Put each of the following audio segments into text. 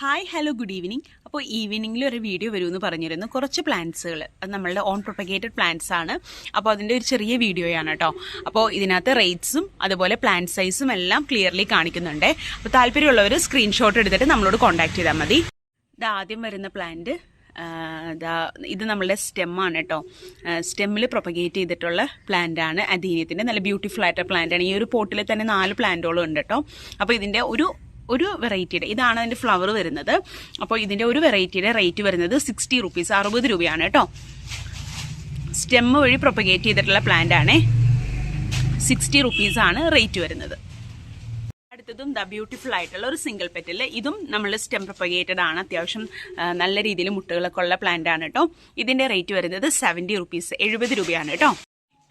Hi hello good evening. അപ്പോൾ ഈവനിങ്ങിൽ ഒരു video വരുമെന്ന് പറഞ്ഞിരുന്നു. കുറച്ച് പ്ലാന്റ്സുകൾ, അത് നമ്മളുടെ ഓൺ പ്രൊപ്പഗേറ്റഡ് പ്ലാന്റ്സ് ആണ്. അപ്പോൾ അതിൻ്റെ ഒരു ചെറിയ വീഡിയോയാണ് കേട്ടോ. അപ്പോൾ ഇതിനകത്ത് റേറ്റ്സും അതുപോലെ പ്ലാന്റ് സൈസും എല്ലാം ക്ലിയർലി കാണിക്കുന്നുണ്ട്. അപ്പോൾ താല്പര്യമുള്ളവർ സ്ക്രീൻഷോട്ട് എടുത്തിട്ട് നമ്മളോട് കോൺടാക്ട് ചെയ്താൽ മതി. ഇത് ആദ്യം വരുന്ന പ്ലാന്റ് ഇത് നമ്മളുടെ സ്റ്റെമ്മാണ് കേട്ടോ. സ്റ്റെമ്മിൽ പ്രൊപ്പഗേറ്റ് ചെയ്തിട്ടുള്ള പ്ലാന്റ് ആണ്. അദീനിയത്തിൻ്റെ നല്ല ബ്യൂട്ടിഫുൾ ആയിട്ട് പ്ലാന്റ് ആണ്. ഈ ഒരു പോട്ടിൽ തന്നെ 4 പ്ലാന്റുകളും ഉണ്ട് കേട്ടോ. അപ്പോൾ ഇതിൻ്റെ ഒരു വെറൈറ്റിയുടെ ഇതാണ് അതിൻ്റെ ഫ്ലവർ വരുന്നത്. അപ്പോൾ ഇതിൻ്റെ ഒരു വെറൈറ്റിയുടെ റേറ്റ് വരുന്നത് 60 റുപ്പീസ്, 60 രൂപയാണ് കേട്ടോ. സ്റ്റെമ്മ് വഴി പ്രൊപ്പഗേറ്റ് ചെയ്തിട്ടുള്ള പ്ലാന്റ് ആണ്. 60 റുപ്പീസാണ് റേറ്റ് വരുന്നത്. അടുത്തതും ബ്യൂട്ടിഫുൾ ആയിട്ടുള്ള ഒരു സിംഗിൾ പെറ്റൽ. ഇതും നമ്മൾ സ്റ്റെം പ്രൊപ്പഗേറ്റഡ് ആണ്. അത്യാവശ്യം നല്ല രീതിയിൽ മുട്ടുകളൊക്കെ ഉള്ള പ്ലാന്റ് ആണ് കേട്ടോ. ഇതിൻ്റെ റേറ്റ് വരുന്നത് 70 റുപ്പീസ്, 70 രൂപയാണ് കേട്ടോ.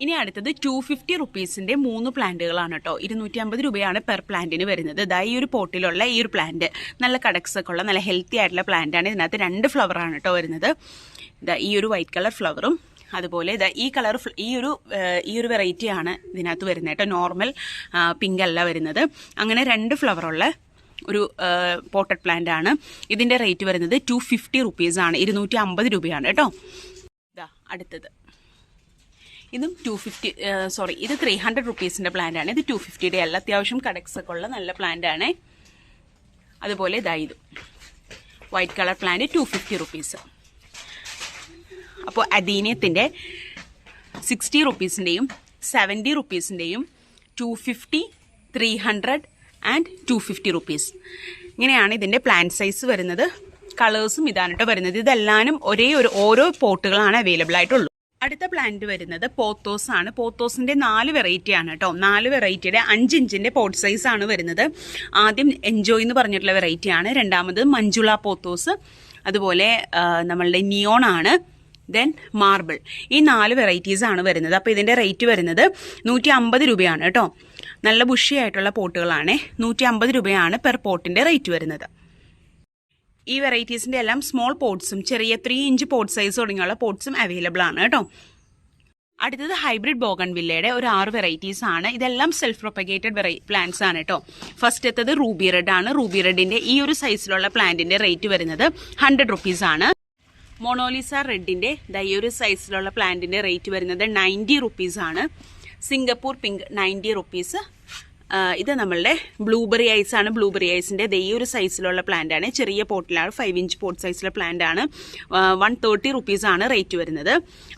ഇനി അടുത്തത് 250 റുപ്പീസിന്റെ 3 പ്ലാന്റുകളാണ് കേട്ടോ. 250 രൂപയാണ് പെർ പ്ലാന്റിന് വരുന്നത്. ഈ ഒരു പോട്ടിലുള്ള ഈ ഒരു പ്ലാന്റ് നല്ല കടക്സ് ഒക്കെ ഉള്ള നല്ല ഹെൽത്തി ആയിട്ടുള്ള പ്ലാന്റ് ആണ്. ഇതിനകത്ത് 2 ഫ്ലവറാണ് കേട്ടോ വരുന്നത്. ഈ ഒരു വൈറ്റ് കളർ ഫ്ലവറും അതുപോലെ ഈ ഒരു വെറൈറ്റി ആണ് ഇതിനകത്ത് വരുന്നത് കേട്ടോ. നോർമൽ പിങ്ക് അല്ല വരുന്നത്. അങ്ങനെ 2 ഫ്ലവറുള്ള ഒരു പോട്ടഡ് പ്ലാന്റ് ആണ്. ഇതിന്റെ റേറ്റ് വരുന്നത് 250 റുപ്പീസാണ്, 250 രൂപയാണ് കേട്ടോ. അടുത്തത് ഇതും ഇത് 300 റുപ്പീസിന്റെ പ്ലാന്റ് ആണ്. ഇത് 250യുടെ അല്ല, അത്യാവശ്യം കടക്സ് ഒക്കെ ഉള്ള നല്ല പ്ലാന്റ് ആണ്. അതുപോലെ ഇതും വൈറ്റ് കളർ പ്ലാന്റ് 250 റുപ്പീസ്. അപ്പോൾ അദീനിയത്തിന്റെ 60 റുപ്പീസിന്റെയും 70 റുപ്പീസിന്റെയും 250, 300 ആൻഡ് 250 റുപ്പീസ്. ഇങ്ങനെയാണ് ഇതിന്റെ പ്ലാന്റ് സൈസ് വരുന്നത്. കളേഴ്സും ഇതാണ് കേട്ടോ വരുന്നത്. ഇതെല്ലാനും ഓരോ പോട്ടുകളാണ് അവൈലബിൾ ആയിട്ടുള്ളൂ. അടുത്ത പ്ലാന്റ് വരുന്നത് പോത്തോസ് ആണ്. പോത്തോസിന്റെ 4 വെറൈറ്റി ആണ് കേട്ടോ. 4 വെറൈറ്റിയുടെ 5 ഇഞ്ചിന്റെ പോട്ട് സൈസ് ആണ് വരുന്നത്. ആദ്യം എൻജോയ് എന്ന് പറഞ്ഞിട്ടുള്ള വെറൈറ്റി ആണ്. രണ്ടാമത് മഞ്ജുള പോത്തോസ്, അതുപോലെ നമ്മളുടെ നിയോൺ ആണ്, ദെൻ മാർബിൾ. ഈ 4 വെറൈറ്റീസ് ആണ് വരുന്നത്. അപ്പോൾ ഇതിന്റെ റേറ്റ് വരുന്നത് 150 രൂപയാണ് കേട്ടോ. നല്ല ബുഷി ആയിട്ടുള്ള പോട്ടുകളാണ്. 150 രൂപയാണ് പെർ പോട്ടിന്റെ റേറ്റ് വരുന്നത്. ഈ വെറൈറ്റീസിന്റെ എല്ലാം സ്മോൾ പോട്ട്സും ചെറിയ 3 ഇഞ്ച് പോട്ട് സൈസ് തുടങ്ങിയുള്ള പോട്ട്സും അവൈലബിൾ ആണ് കേട്ടോ. അടുത്തത് ഹൈബ്രിഡ് ബോഗൺവില്ലയുടെ ഒരു 6 വെറൈറ്റീസ് ആണ്. ഇതെല്ലാം സെൽഫ് പ്രൊപ്പഗേറ്റഡ് പ്ലാന്റ്സ് ആണ് കേട്ടോ. ഫസ്റ്റത്തത് റൂബി റെഡ് ആണ്. റൂബി റെഡിന്റെ ഈ ഒരു സൈസിലുള്ള പ്ലാന്റിന്റെ റേറ്റ് വരുന്നത് 100 റുപ്പീസ് ആണ്. മൊണോലിസ റെഡിന്റെ ഈ ഒരു സൈസിലുള്ള പ്ലാന്റിന്റെ റേറ്റ് വരുന്നത് 90 റുപ്പീസ് ആണ്. Singapore pink 90 rupees. ഇത് നമ്മളുടെ ബ്ലൂബെറി ഐസ് ആണ്. ബ്ലൂബെറി ഐസിന്റെ ഈ ഒരു സൈസിലുള്ള പ്ലാന്റ് ആണ്. ചെറിയ പോട്ടിലാണ്, 5 ഇഞ്ച് പോട്ട് സൈസിലുള്ള പ്ലാന്റ് ആണ്. 130 റുപ്പീസ് ആണ് റേറ്റ് വരുന്നത്.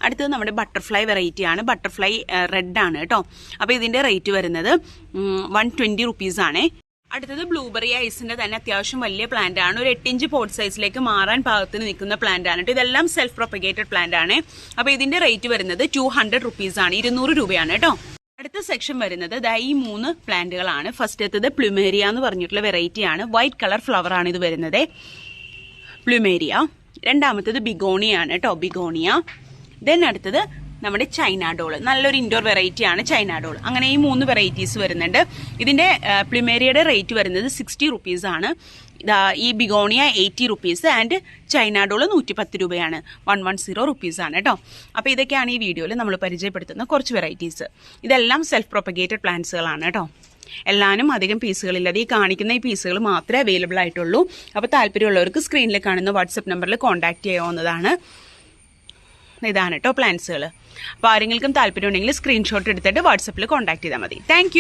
അടുത്തത് നമ്മുടെ ബട്ടർഫ്ലൈ വെറൈറ്റി ആണ്. ബട്ടർഫ്ലൈ റെഡ് ആണ് കേട്ടോ. അപ്പോൾ ഇതിന്റെ റേറ്റ് വരുന്നത് 120 റുപ്പീസ് ആണ്. അടുത്തത് ബ്ലൂബെറി ഐസിന്റെ തന്നെ അത്യാവശ്യം വലിയ പ്ലാന്റ് ആണ്. ഒരു 8 ഇഞ്ച് പോട്ട് സൈസിലേക്ക് മാറാൻ പാകത്തിന് നിൽക്കുന്ന പ്ലാന്റ് ആണ്. ഇതെല്ലാം സെൽഫ് പ്രൊപ്പഗേറ്റഡ് പ്ലാന്റ് ആണ്. അപ്പോൾ ഇതിന്റെ റേറ്റ് വരുന്നത് 200 റുപ്പീസ് ആണ്, 200 രൂപയാണ് കേട്ടോ. അടുത്ത സെക്ഷൻ വരുന്നത് ഈ 3 പ്ലാന്റുകളാണ്. ഫസ്റ്റത്തത് പ്ലുമേരിയ എന്ന് പറഞ്ഞിട്ടുള്ള വെറൈറ്റി ആണ്. വൈറ്റ് കളർ ഫ്ലവർ ആണ് ഇത് വരുന്നത്, പ്ലുമേരിയ. രണ്ടാമത്തത് ബിഗോണിയ ആണ് കേട്ടോ, ബിഗോണിയ. ദെൻ അടുത്തത് നമ്മുടെ ചൈനാഡോൾ, നല്ലൊരു ഇൻഡോർ വെറൈറ്റി ആണ് ചൈനാഡോൾ. അങ്ങനെ ഈ 3 വെറൈറ്റീസ് വരുന്നുണ്ട്. ഇതിന്റെ പ്ലുമേരിയയുടെ റേറ്റ് വരുന്നത് 60 റുപ്പീസ് ആണ്. ഈ ബിഗോണിയ 80 റുപ്പീസ് ആൻഡ് ചൈനാഡോൾ 110 രൂപയാണ്, 110 റുപ്പീസ് ആണ് കേട്ടോ. അപ്പോൾ ഇതൊക്കെയാണ് ഈ വീഡിയോയിൽ നമ്മൾ പരിചയപ്പെടുത്തുന്ന കുറച്ച് വെറൈറ്റീസ്. ഇതെല്ലാം സെൽഫ് പ്രൊപ്പഗേറ്റഡ് പ്ലാന്റ്സുകളാണ് കേട്ടോ. എല്ലാനും അധികം പീസുകളില്ലാതെ ഈ കാണിക്കുന്ന ഈ പീസുകൾ മാത്രമേ അവൈലബിൾ ആയിട്ടുള്ളൂ. അപ്പോൾ താല്പര്യമുള്ളവർക്ക് സ്ക്രീനിൽ കാണുന്ന വാട്സപ്പ് നമ്പറിൽ കോൺടാക്ട് ചെയ്യാവുന്നതാണ്. ഇതാണ് കേട്ടോ പ്ലാന്റ്സുകൾ. അപ്പോൾ ആരെങ്കിലും താല്പര്യം ഉണ്ടെങ്കിൽ സ്ക്രീൻഷോട്ട് എടുത്തിട്ട് വാട്സപ്പിൽ കോൺടാക്ട് ചെയ്താൽ മതി. താങ്ക്